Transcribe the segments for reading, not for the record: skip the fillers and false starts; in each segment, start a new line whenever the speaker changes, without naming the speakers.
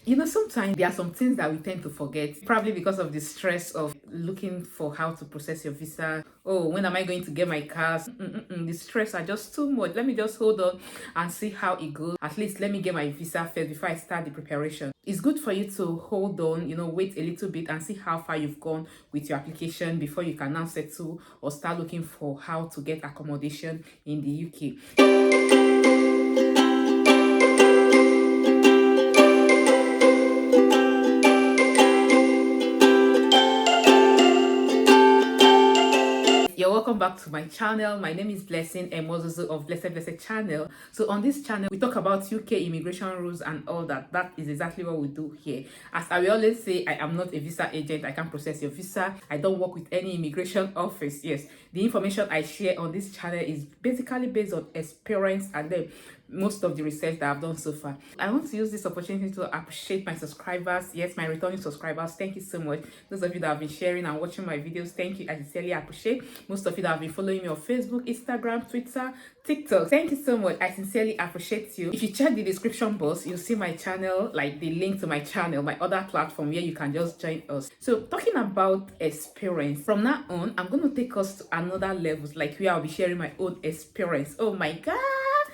Sometimes there are some things that we tend to forget, probably because of the stress of looking for how to process your visa. Oh, when am I going to get my cars? The stress are just too much. Let me just hold on and see how it goes. At least let me get my visa first before I start the preparation. It's good for you to hold on, wait a little bit and see how far you've gone with your application before you can now settle or start looking for how to get accommodation in the UK. You're welcome back to my channel. My name is Blessing Emozuzu of Blessed channel. So on this channel we talk about UK immigration rules and all that. That is exactly what we do here. As I will always say, I am not a visa agent. I can't process your visa. I don't work with any immigration office. Yes, the information I share on this channel is basically based on experience and then most of the research that I've done so far. I want to use this opportunity to appreciate my subscribers. Yes, my returning subscribers. Thank you so much. Those of you that have been sharing and watching my videos, thank you. I sincerely appreciate. Most of you that have been following me on Facebook, Instagram, Twitter, TikTok, thank you so much. I sincerely appreciate you. If you check the description box, you'll see my channel, like the link to my channel, my other platform where you can just join us. So talking about experience, from now on I'm going to take us to another levels, like where I'll be sharing my own experience. Oh my god,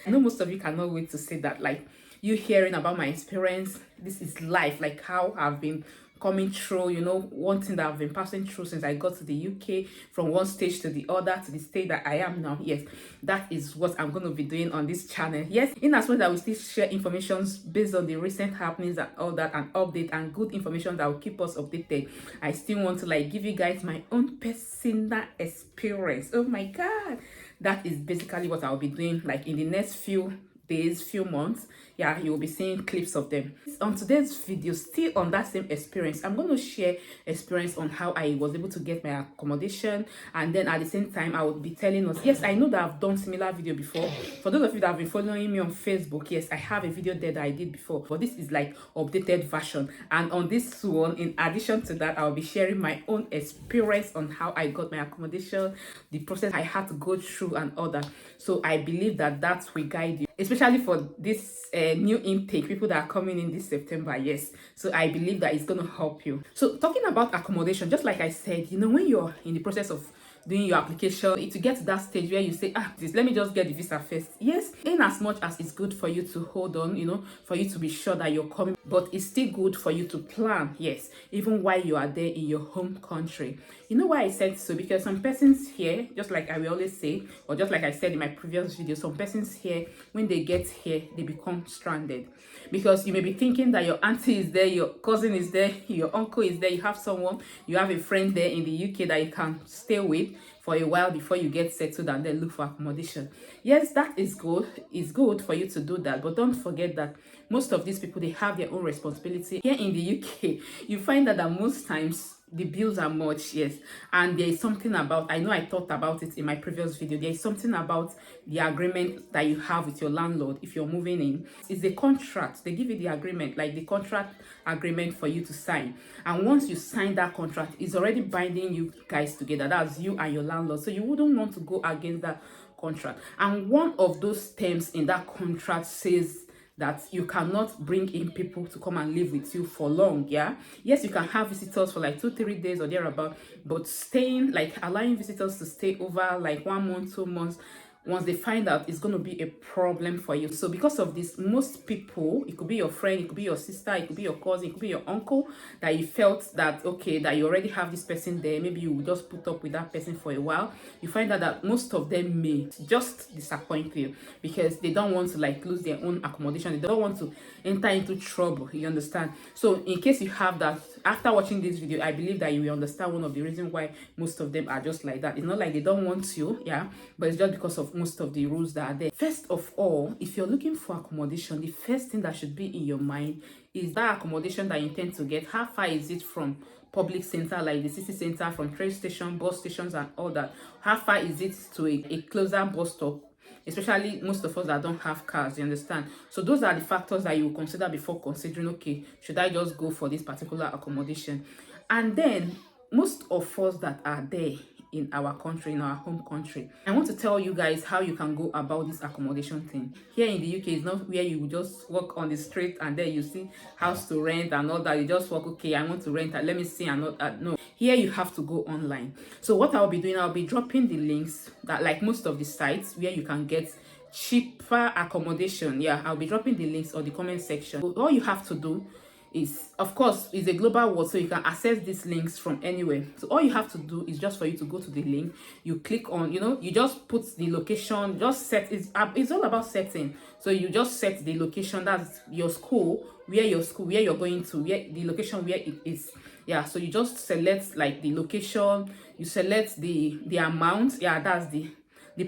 I know most of you cannot wait to say that, like you hearing about my experience. This is life, like how I've been coming through, one thing that I've been passing through since I got to the UK, from one stage to the other, to the state that I am now. Yes, that is what I'm going to be doing on this channel. Yes, in as much that we still share information based on the recent happenings and all that, and update and good information that will keep us updated, I still want to like give you guys my own personal experience. Oh my god, that is basically what I'll be doing, like in the next few days, few months. Yeah, you will be seeing clips of them. On today's video, still on that same experience, I'm going to share experience on how I was able to get my accommodation, and then at the same time I will be telling us, yes, I know that I've done similar video before. For those of you that have been following me on Facebook, yes, I have a video there that I did before, but this is like updated version. And on this one, in addition to that, I'll be sharing my own experience on how I got my accommodation, the process I had to go through and all that. So I believe that that will guide you, especially for this new intake, people that are coming in this September. Yes, so I believe that it's going to help you. So talking about accommodation, just like I said, when you're in the process of doing your application, it will get to that stage where you say, let me just get the visa first. Yes, in as much as it's good for you to hold on, for you to be sure that you're coming, but it's still good for you to plan. Yes, even while you are there in your home country. You know why I said so? Because some persons here, just like I will always say, or just like I said in my previous video, some persons here, when they get here, they become stranded. Because you may be thinking that your auntie is there, your cousin is there, your uncle is there, you have someone, you have a friend there in the UK that you can stay with for a while before you get settled and then look for accommodation. Yes, that is good. It's good for you to do that, but don't forget that most of these people, they have their own responsibility. Here in the UK, you find that most times the bills are much. Yes, and there is something about, I know I talked about it in my previous video, there is something about the agreement that you have with your landlord if you're moving in. It's a contract. They give you the agreement, like the contract agreement for you to sign, and once you sign that contract, it's already binding you guys together. That's you and your landlord, so you wouldn't want to go against that contract. And one of those terms in that contract says that you cannot bring in people to come and live with you for long. Yeah, yes, you can have visitors for like 2-3 days or thereabout, but staying, like allowing visitors to stay over like 1 month, 2 months, once they find out, it's going to be a problem for you. So because of this, most people, it could be your friend, it could be your sister, it could be your cousin, it could be your uncle, that you felt that, okay, that you already have this person there, maybe you will just put up with that person for a while. You find out that most of them may just disappoint you because they don't want to like lose their own accommodation. They don't want to enter into trouble, you understand? So in case you have that, after watching this video, I believe that you will understand one of the reasons why most of them are just like that. It's not like they don't want you, yeah, but it's just because of most of the rules that are there. First of all, if you're looking for accommodation, the first thing that should be in your mind is that accommodation that you intend to get. How far is it from public center, like the city center, from train station, bus stations and all that? How far is it to a closer bus stop? Especially most of us that don't have cars, you understand? So those are the factors that you will consider before considering, okay, should I just go for this particular accommodation? And then most of us that are there in our country, in our home country. I want to tell you guys how you can go about this accommodation thing. Here in the UK, it's not where you just walk on the street and then you see house to rent and all that. You just walk, okay, I want to rent it, let me see, and all that. No, here you have to go online. So what I'll be doing, I'll be dropping the links that, like most of the sites where you can get cheaper accommodation. Yeah, I'll be dropping the links on the comment section. So all you have to do is, of course, it's a global world, so you can access these links from anywhere. So all you have to do is just for you to go to the link, you click on, you just put the location, just set it's all about setting. So you just set the location, that's your school, where you're going to, where the location where it is. Yeah, so you just select like the location, you select the amount. Yeah, that's the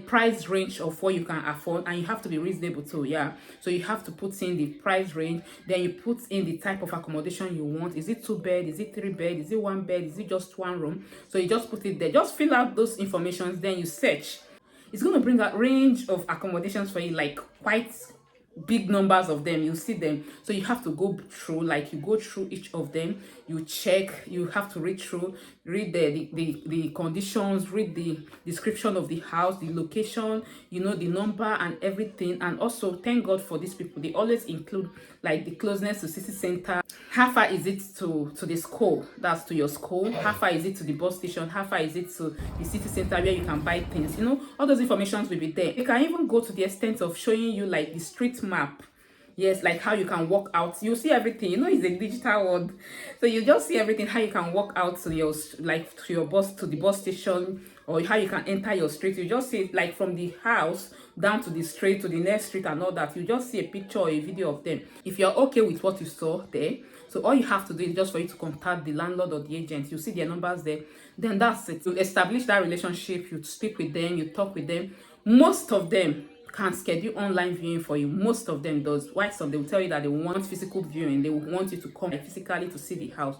price range of what you can afford, and you have to be reasonable too. Yeah, so you have to put in the price range, then you put in the type of accommodation you want. Is it 2 bed, is it 3 bed, is it 1 bed, is it just 1 room? So you just put it there, just fill out those informations, then you search. It's going to bring a range of accommodations for you, like quite big numbers of them. You see them, so you have to go through, like you go through each of them, you check, you have to read through, read the conditions, read the description of the house, the location, the number and everything. And also, thank God for these people, they always include like the closeness to city center, how far is it to the school, that's to your school, how far is it to the bus station, how far is it to the city center where you can buy things. All those informations will be there. They can even go to the extent of showing you like the street map. Yes, like how you can walk out, you see everything. It's a digital world, so you just see everything, how you can walk out to your bus, to the bus station, or how you can enter your street. You just see it like from the house down to the street, to the next street and all that. You just see a picture or a video of them. If you're okay with what you saw there, so all you have to do is just for you to contact the landlord or the agent. You see their numbers there, then that's it. You establish that relationship, you speak with them, you talk with them. Most of them can schedule online viewing for you. Most of them does. Why some, they will tell you that they want physical viewing, they will want you to come physically to see the house.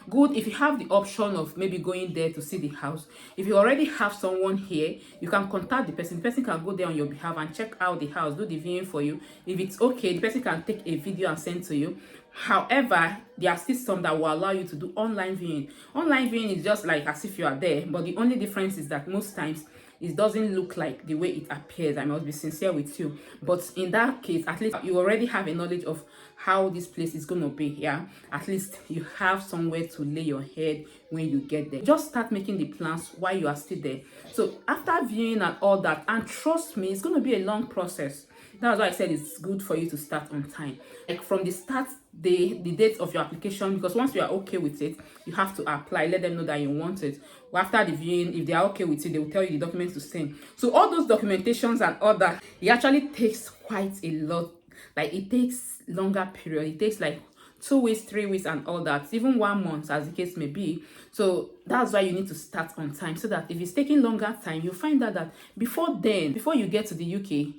Good if you have the option of maybe going there to see the house. If you already have someone here, you can contact the person can go there on your behalf and check out the house, do the viewing for you. If it's okay, the person can take a video and send to you. However, there are still some that will allow you to do online viewing. Online viewing is just like as if you are there, but the only difference is that most times it doesn't look like the way it appears. I must be sincere with you, but in that case, at least you already have a knowledge of how this place is going to be. Yeah, at least you have somewhere to lay your head when you get there. Just start making the plans while you are still there. So after viewing and all that, and trust me, it's going to be a long process. That's why I said it's good for you to start on time, like from the start, the date of your application, because once you are okay with it, you have to apply, let them know that you want it. Well, after the viewing, if they are okay with it, they will tell you the documents to send. So all those documentations and all that, it actually takes quite a lot. Like it takes longer period, it takes like 2 weeks, 3 weeks and all that, even 1 month as the case may be. So that's why you need to start on time, so that if it's taking longer time, you find out that before you get to the UK,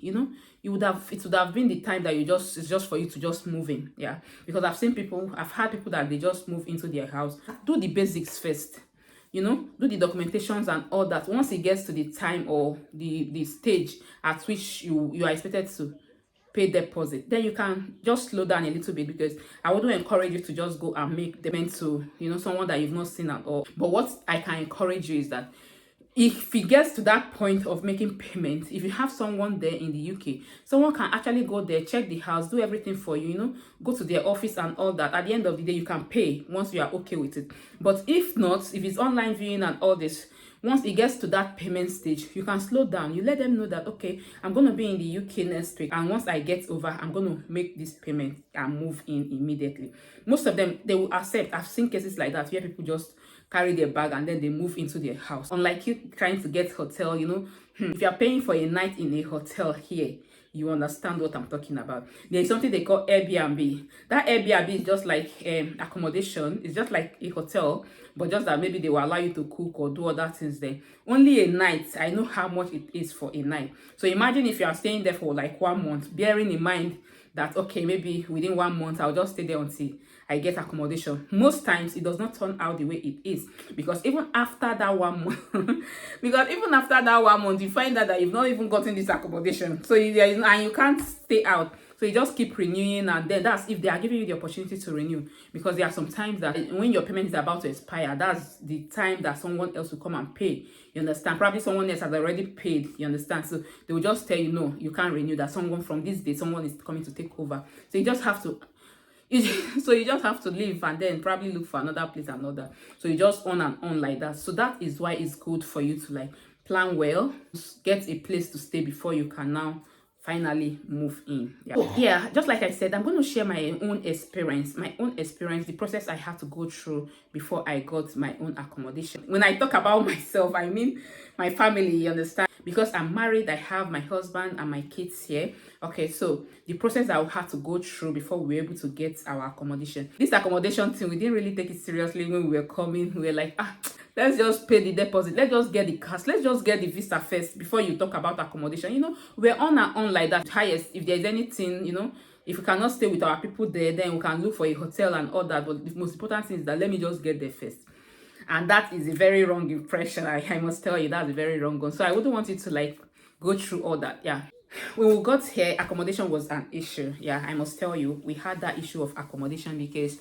it would have been the time that it's just for you to just move in. Yeah, because I've had people that they just move into their house. Do the basics first, do the documentations and all that. Once it gets to the time or the stage at which you are expected to pay deposit, then you can just slow down a little bit, because I wouldn't encourage you to just go and make payment to someone that you've not seen at all. But what I can encourage you is that if it gets to that point of making payment, if you have someone there in the UK, someone can actually go there, check the house, do everything for you, go to their office and all that. At the end of the day, you can pay once you are okay with it. But if not, if it's online viewing and all this, once it gets to that payment stage, you can slow down. You let them know that, okay, I'm going to be in the UK next week, and once I get over, I'm going to make this payment and move in immediately. Most of them, they will accept. I've seen cases like that where people just carry their bag and then they move into their house. Unlike you trying to get hotel, if you're paying for a night in a hotel here, you understand what I'm talking about. There is something they call Airbnb. That Airbnb is just like accommodation. It's just like a hotel, but just that maybe they will allow you to cook or do other things there. Only a night. I know how much it is for a night. So imagine if you are staying there for like 1 month, bearing in mind that, okay, maybe within 1 month, I'll just stay there until I get accommodation. Most times it does not turn out the way it is, because even after that 1 month, you find out that you've not even gotten this accommodation. So and you can't stay out. So you just keep renewing, and then that's if they are giving you the opportunity to renew, because there are some times that when your payment is about to expire, that's the time that someone else will come and pay. You understand? Probably someone else has already paid. You understand? So they will just tell you, no, you can't renew, that someone from this day, someone is coming to take over. So you just have to so you just have to leave and then probably look for another place, another. So you just on and on like that. So that is why it's good for you to like plan well, get a place to stay before you can now finally move in. Yeah. So, yeah, just like I said, I'm going to share my own experience, the process I had to go through before I got my own accommodation. When I talk about myself, I mean my family, you understand? Because I'm married, I have my husband and my kids here. Okay, so the process I had to go through before we were able to get our accommodation. This accommodation thing, we didn't really take it seriously when we were coming. We were like, let's just pay the deposit. Let's just get the cash. Let's just get the visa first before you talk about accommodation. You know, we're on and on like that. Highest, if there's anything, you know, if we cannot stay with our people there, then we can look for a hotel and all that. But the most important thing is that let me just get there first. And that is a very wrong impression. I must tell you, that's a very wrong one. So I wouldn't want you to like go through all that. Yeah. When we got here, accommodation was an issue. Yeah, I must tell you, we had that issue of accommodation because